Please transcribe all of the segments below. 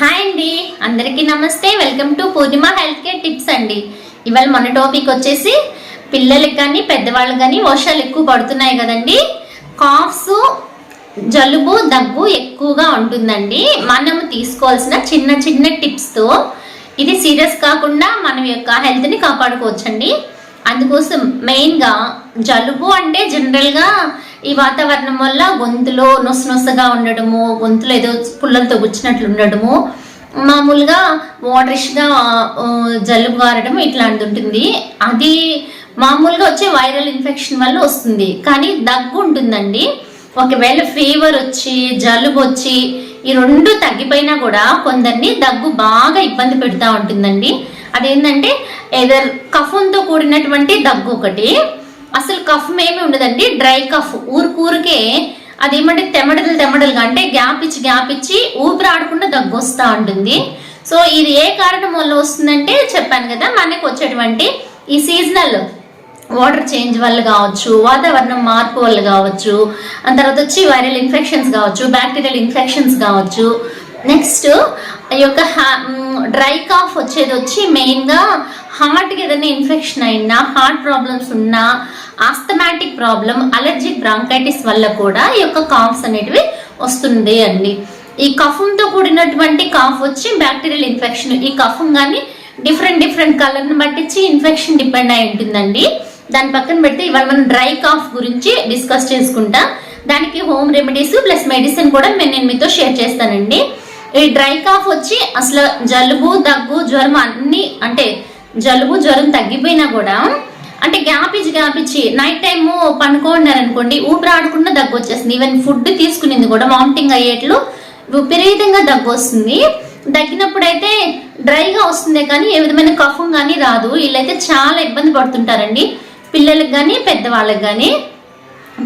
Hi అండి, అందరికీ నమస్తే. Welcome to Purnima health care tips అండి. ఇవాళ మన టాపిక్ వచ్చేసి పిల్లలకి కానీ పెద్దవాళ్ళకి కానీ వర్షాలు ఎక్కువ పడుతున్నాయి కదండి. కాఫ్స్, జలుబు, దగ్గు ఎక్కువగా ఉంటుందండి. మనం తీసుకోవాల్సిన చిన్న చిన్న టిప్స్తో ఇది సీరియస్ కాకుండా మన యొక్క హెల్త్ని కాపాడుకోవచ్చండి. అందుకోసం మెయిన్గా జలుబు అంటే జనరల్గా ఈ వాతావరణం వల్ల గొంతులో నొసగా ఉండడము, గొంతులో ఏదో పుల్లలతో గుచ్చినట్లు ఉండడము, మామూలుగా వాటరిష్గా జలుబు గారడం ఇట్లాంటిది ఉంటుంది. అది మామూలుగా వచ్చే వైరల్ ఇన్ఫెక్షన్ వల్ల వస్తుంది. కానీ దగ్గు ఉంటుందండి. ఒకవేళ ఫీవర్ వచ్చి జలుబు వచ్చి ఈ రెండు తగ్గిపోయినా కూడా కొందరిని దగ్గు బాగా ఇబ్బంది పెడతా ఉంటుందండి. అదేంటంటే ఏదర్ కఫంతో కూడినటువంటి దగ్గు ఒకటి, అసలు కఫం ఏమి ఉండదండి, డ్రై కఫ్. ఊరికే అదేమంటే తెమడలుగా అంటే గ్యాప్ ఇచ్చి ఊపిరాడకుండా దగ్గు వస్తూ ఉంటుంది. సో ఇది ఏ కారణం వల్ల వస్తుందంటే చెప్పాను కదా, మనకు వచ్చేటువంటి ఈ సీజనల్ వాటర్ చేంజ్ వల్ల కావచ్చు, వాతావరణం మార్పు వల్ల కావచ్చు, ఆ తర్వాత వచ్చి వైరల్ ఇన్ఫెక్షన్స్ కావచ్చు, బ్యాక్టీరియల్ ఇన్ఫెక్షన్స్ కావచ్చు. నెక్స్ట్ ఈ యొక్క డ్రై కాఫ్ వచ్చేది వచ్చి మెయిన్గా హార్ట్కి ఏదైనా ఇన్ఫెక్షన్ అయినా, హార్ట్ ప్రాబ్లమ్స్ ఉన్నా, ఆస్థమాటిక్ ప్రాబ్లం, అలర్జిక్ బ్రాంకైటిస్ వల్ల కూడా ఈ యొక్క కాఫ్స్ అనేటివి వస్తుంది అండి. ఈ కఫంతో కూడినటువంటి కాఫ్ వచ్చి బ్యాక్టీరియల్ ఇన్ఫెక్షన్. ఈ కఫం కానీ డిఫరెంట్ కలర్ని బట్టించి ఇన్ఫెక్షన్ డిపెండ్ అయి ఉంటుందండి. దాని పక్కన పెడితే ఇవాళ మనం డ్రై కాఫ్ గురించి డిస్కస్ చేసుకుంటాం. దానికి హోమ్ రెమెడీస్ ప్లస్ మెడిసిన్ కూడా నేను మీతో షేర్ చేస్తానండి. ఈ డ్రై కాఫ్ వచ్చి అసలు జలుబు, దగ్గు, జ్వరం అన్ని అంటే జలుబు జ్వరం తగ్గిపోయినా కూడా అంటే గ్యాప్ ఇచ్చి నైట్ టైము పనుకోన్నారనుకోండి, ఊపిరాడకుండా దగ్గు వచ్చేస్తుంది. ఈవెన్ ఫుడ్ తీసుకునేది కూడా వామిటింగ్ అయ్యేట్లు విపరీతంగా దగ్గు వస్తుంది. దగ్గినప్పుడు అయితే డ్రైగా వస్తుందే కానీ ఏ విధమైన కఫం కానీ రాదు. వీళ్ళైతే చాలా ఇబ్బంది పడుతుంటారండి, పిల్లలకు కానీ పెద్దవాళ్ళకి కానీ.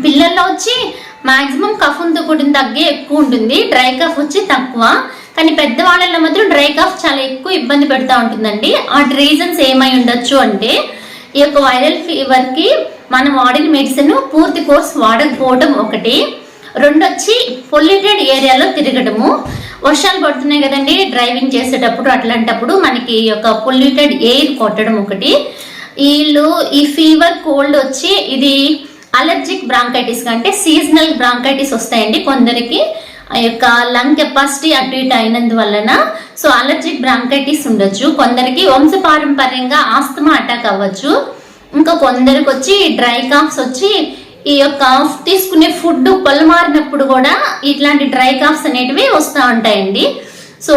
పిల్లల్లో వచ్చి మాక్సిమం కఫంతో కూడిన దగ్గే ఎక్కువ ఉంటుంది, డ్రై కఫ్ వచ్చి తక్కువ. కానీ పెద్దవాళ్ళలో మాత్రం డ్రై కఫ్ చాలా ఎక్కువ ఇబ్బంది పెడతా ఉంటుందండి. ఆ రీజన్స్ ఏమై ఉండొచ్చు అంటే ఈ యొక్క వైరల్ ఫీవర్కి మనం వాడిన మెడిసిన్ పూర్తి కోర్స్ వాడకపోవడం ఒకటి, రెండు వచ్చి పొల్యూటెడ్ ఏరియాలో తిరగడము. వర్షాలు పడుతున్నాయి కదండి, డ్రైవింగ్ చేసేటప్పుడు అట్లాంటప్పుడు మనకి ఈ యొక్క పొల్యూటెడ్ ఎయిర్ కొట్టడం ఒకటి. వీళ్ళు ఈ ఫీవర్ కోల్డ్ వచ్చి ఇది అలర్జిక్ బ్రాంకైటిస్ అంటే సీజనల్ బ్రాంకైటిస్ వస్తాయండి కొందరికి. ఆ యొక్క లంగ్ కెపాసిటీ అటు ఇటు అయినందువలన సో అలర్జిక్ బ్రాంకైటిస్ ఉండొచ్చు. కొందరికి వంశపారంపర్యంగా ఆస్తమా అటాక్ అవ్వచ్చు. ఇంకా కొందరికి వచ్చి డ్రై కాఫ్స్ వచ్చి ఈ యొక్క తీసుకునే ఫుడ్ పొలమారినప్పుడు కూడా ఇట్లాంటి డ్రై కాఫ్స్ అనేటివి వస్తూ ఉంటాయండి. సో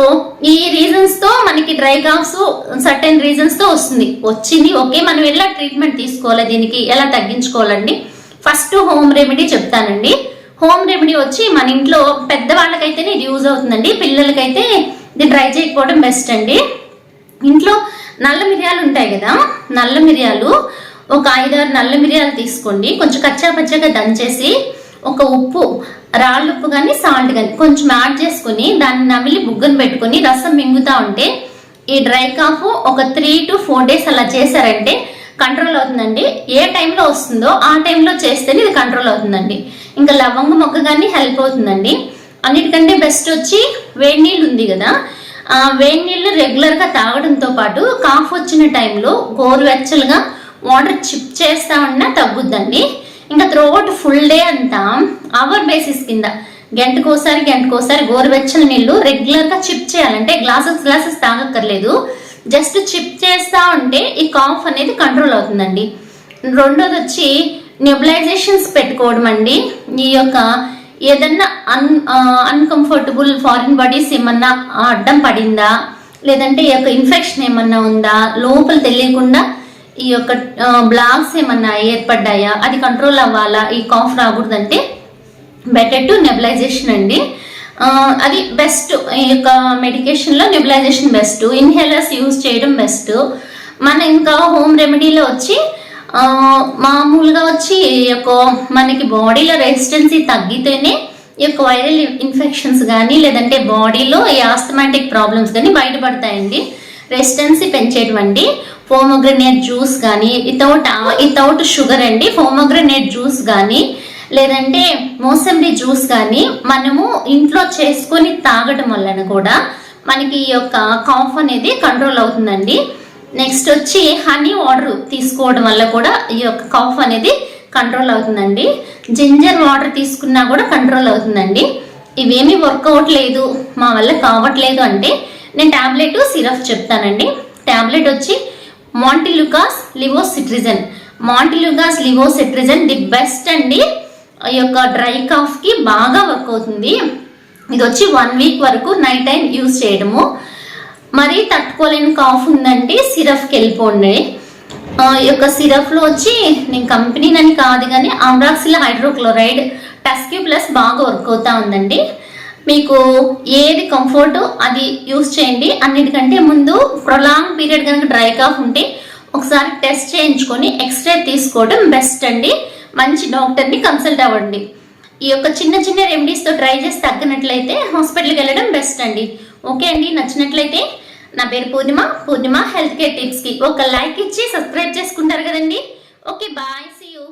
ఈ రీజన్స్ తో మనకి డ్రై కాఫ్స్ సర్టెన్ రీజన్స్ తో వచ్చింది. ఓకే, మనం ఎలా ట్రీట్మెంట్ తీసుకోవాలి, దీనికి ఎలా తగ్గించుకోవాలండి. ఫస్ట్ హోమ్ రెమెడీ చెప్తానండి. హోమ్ రెమెడీ వచ్చి మన ఇంట్లో పెద్దవాళ్ళకైతేనే ఇది యూజ్ అవుతుందండి, పిల్లలకైతే ఇది ట్రై చేయకపోవడం బెస్ట్ అండి. ఇంట్లో నల్ల మిరియాలు ఉంటాయి కదా, నల్ల మిరియాలు ఒక 5-6 నల్ల మిరియాలు తీసుకోండి. కొంచెం కచ్చాపచ్చగా దంచేసి ఒక ఉప్పు, రాళ్ళు ఉప్పు కానీ సాల్ట్ కానీ కొంచెం యాడ్ చేసుకుని దాన్ని నమిలి బుగ్గను పెట్టుకుని రసం మింగుతా ఉంటే ఈ డ్రై కాఫ్ ఒక 3 to 4 days అలా చేశారంటే కంట్రోల్ అవుతుందండి. ఏ టైంలో వస్తుందో ఆ టైంలో చేస్తేనే ఇది కంట్రోల్ అవుతుందండి. ఇంకా లవంగ మొగ్గ కానీ హెల్ప్ అవుతుందండి. అన్నిటికంటే బెస్ట్ వచ్చి వేడి నీళ్ళు ఉంది కదా, ఆ వేడి నీళ్ళు రెగ్యులర్గా తాగడంతో పాటు కాఫ్ వచ్చిన టైంలో గోరువెచ్చలుగా వాటర్ చిప్ చేస్తా ఉన్నా తగ్గుద్దండి. ఇంకా త్రూఅవుట్ ఫుల్ డే అంతా అవర్ బేసిస్ కింద గంటకోసారి గోరువెచ్చల నీళ్ళు రెగ్యులర్గా చిప్ చేయాలంటే గ్లాసెస్ తాగక్కర్లేదు, జస్ట్ చిప్ చేస్తా ఉంటే ఈ కాఫ్ అనేది కంట్రోల్ అవుతుందండి. రెండోది వచ్చి నెబులైజేషన్స్ పెట్టుకోవడం అండి. ఈ యొక్క ఏదన్నా అన్కంఫర్టబుల్ ఫారిన్ బాడీస్ ఏమన్నా అడ్డం పడిందా, లేదంటే ఈ యొక్క ఇన్ఫెక్షన్ ఏమన్నా ఉందా, లోపల తెలియకుండా ఈ యొక్క బ్లాక్స్ ఏమన్నా ఏర్పడ్డాయా, అది కంట్రోల్ అవ్వాలా, ఈ కాఫ్ రాకూడదంటే బెటర్ టు నెబులైజేషన్ అండి. అది బెస్ట్. ఈ యొక్క మెడికేషన్లో నెబులైజేషన్ బెస్ట్, ఇన్హేలర్స్ యూజ్ చేయడం బెస్ట్. మన ఇంకా హోమ్ రెమెడీలో వచ్చి మామూలుగా వచ్చి ఈ యొక్క మనకి బాడీలో రెసిస్టెన్సీ తగ్గితేనే ఈ యొక్క వైరల్ ఇన్ఫెక్షన్స్ కానీ లేదంటే బాడీలో ఈ ఆస్థమాటిక్ ప్రాబ్లమ్స్ కానీ బయటపడతాయండి. రెసిస్టెన్సీ పెంచేటువంటి పోమోగ్రనేట్ జ్యూస్ కానీ వితౌట్ షుగర్ అండి, పోమోగ్రనేట్ జ్యూస్ కానీ లేదంటే మోసంబి జ్యూస్ కానీ మనము ఇంట్లో చేసుకొని తాగడం వలన కూడా మనకి ఈ యొక్క కాఫ్ అనేది కంట్రోల్ అవుతుందండి. నెక్స్ట్ వచ్చి హనీ వాటర్ తీసుకోవడం వల్ల కూడా ఈ యొక్క కాఫ్ అనేది కంట్రోల్ అవుతుందండి. జింజర్ వాటర్ తీసుకున్నా కూడా కంట్రోల్ అవుతుందండి. ఇవేమీ వర్కౌట్ లేదు, మా వల్ల కావట్లేదు అంటే నేను టాబ్లెట్ సిరప్ చెప్తానండి. టాబ్లెట్ వచ్చి మాంటిల్యూకాస్ లివోసిట్రిజన్. మాంటిల్యూకాస్ లివోసిట్రిజన్ ది బెస్ట్ అండి. ఈ యొక్క డ్రై కాఫ్కి బాగా వర్క్ అవుతుంది. ఇది వచ్చి 1 వీక్ వరకు నైట్ టైం యూజ్ చేయడము. మరీ తట్టుకోలేని కాఫ్ ఉందంటే సిరప్కి వెళ్ళిపోండి. ఈ యొక్క సిరప్లో వచ్చి నేను కంపెనీనని కాదు కానీ ఆమ్రాక్సిల్ హైడ్రోక్లోరైడ్ టస్క్యూ ప్లస్ బాగా వర్క్ అవుతా ఉందండి. మీకు ఏది కంఫర్ట్ అది యూజ్ చేయండి. అన్నిటికంటే ముందు ప్రొలాంగ్ పీరియడ్ కనుక డ్రై కాఫ్ ఉంటే ఒకసారి టెస్ట్ చేయించుకొని ఎక్స్రే తీసుకోవడం బెస్ట్ అండి. మంచి డాక్టర్ని కన్సల్ట్ అవ్వండి. ఈ యొక్క చిన్న చిన్న రెమెడీస్తో ట్రై చేసి తగ్గినట్లయితే హాస్పిటల్కి వెళ్ళడం బెస్ట్ అండి. ఓకే అండి, నచ్చినట్లయితే నా పేరు పూర్ణిమ హెల్త్ కేర్ టిప్స్కి ఒక లైక్ ఇచ్చి సబ్స్క్రైబ్ చేసుకుంటారు కదండి. Okay, bye, see you.